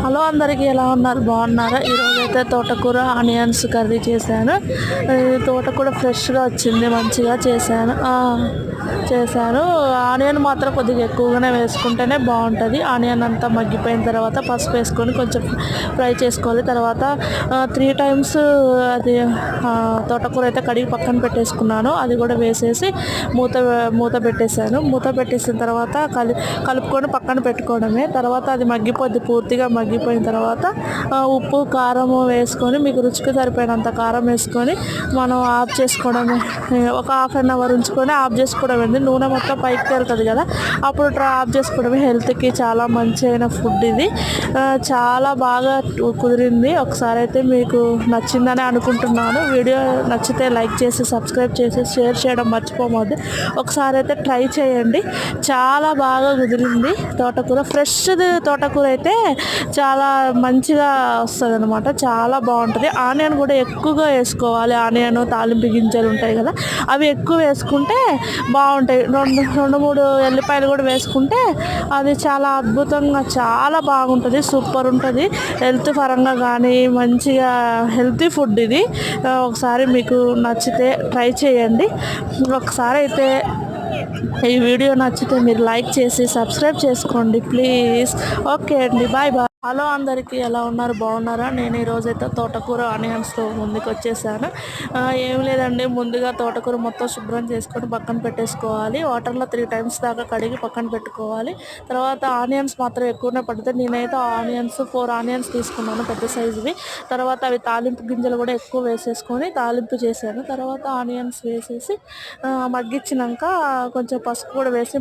Hello అందరికీ ఎలా ఉన్నారు? బాగున్నారా? ఈరోజు అయితే తోటకూర ఆనియన్స్ కర్రీ చేశాను. తోటకూర ఫ్రెష్గా వచ్చింది, మంచిగా చేశాను. ఆనియన్ మాత్రం కొద్దిగా ఎక్కువగానే వేసుకుంటేనే బాగుంటుంది. ఆనియన్ అంతా మగ్గిపోయిన తర్వాత పసుపు వేసుకొని కొంచెం ఫ్రై చేసుకోవాలి. తర్వాత 3 టైమ్స్ అది తోటకూర అయితే కడిగి పక్కన పెట్టేసుకున్నాను. అది కూడా వేసేసి మూత పెట్టేశాను. మూత పెట్టేసిన తర్వాత కలుపుకొని పక్కన పెట్టుకోవడమే. తర్వాత అది మగ్గిపోద్ది, పూర్తిగా మగ్గిపోయిన తర్వాత ఉప్పు కారం వేసుకొని మీకు రుచికి సరిపోయినంత కారం వేసుకొని మనం ఆఫ్ చేసుకోవడమే. ఒక హాఫ్ అన్ అవర్ ఉంచుకొని ఆఫ్ చేసుకోవడమే. నూనె మొత్తం పైకి తేలుతుంది కదా, అప్పుడు ఆఫ్ చేసుకోవడమే. హెల్త్కి చాలా మంచి అయిన ఫుడ్ ఇది. చాలా బాగా కుదిరింది. ఒకసారి అయితే మీకు నచ్చిందని అనుకుంటున్నాను. వీడియో నచ్చితే లైక్ చేసి సబ్స్క్రైబ్ చేసి షేర్ చేయడం మర్చిపోవద్దు. ఒకసారి అయితే ట్రై చేయండి. చాలా బాగా కుదిరింది. తోటకూర ఫ్రెష్ది తోటకూర అయితే చాలా మంచిగా వస్తుంది అనమాట. చాలా బాగుంటుంది. ఆనియన్ కూడా ఎక్కువగా వేసుకోవాలి. ఆనియన్ తాలింపు గింజలు ఉంటాయి కదా, అవి ఎక్కువ వేసుకుంటే బాగుంటాయి. 2-3 ఎల్లిపాయలు కూడా వేసుకుంటే అది చాలా అద్భుతంగా చాలా బాగుంటుంది. సూపర్ ఉంటుంది. హెల్త్ పరంగా కానీ మంచిగా హెల్తీ ఫుడ్ ఇది. ఒకసారి మీకు నచ్చితే ట్రై చేయండి. ఒకసారి అయితే ఈ వీడియో నచ్చితే మీరు లైక్ చేసి సబ్స్క్రైబ్ చేసుకోండి ప్లీజ్. ఓకే అండి, బాయ్ బాయ్. హలో అందరికీ ఎలా ఉన్నారు? బాగున్నారా? నేను ఈరోజైతే తోటకూర ఆనియన్స్తో ముందుకు వచ్చేసాను. ఏం లేదండి, ముందుగా తోటకూర మొత్తం శుభ్రం చేసుకొని పక్కన పెట్టేసుకోవాలి. వాటర్లో 3 టైమ్స్ దాకా కడిగి పక్కన పెట్టుకోవాలి. తర్వాత ఆనియన్స్ మాత్రం ఎక్కువనే పడుతుంది. నేనైతే 4 ఆనియన్స్ తీసుకున్నాను, పెద్ద సైజువి. తర్వాత అవి తాలింపు గింజలు కూడా ఎక్కువ వేసేసుకొని తాలింపు చేశాను. తర్వాత ఆనియన్స్ వేసేసి మగ్గించినాక కొంచెం పసుపు కూడా వేసి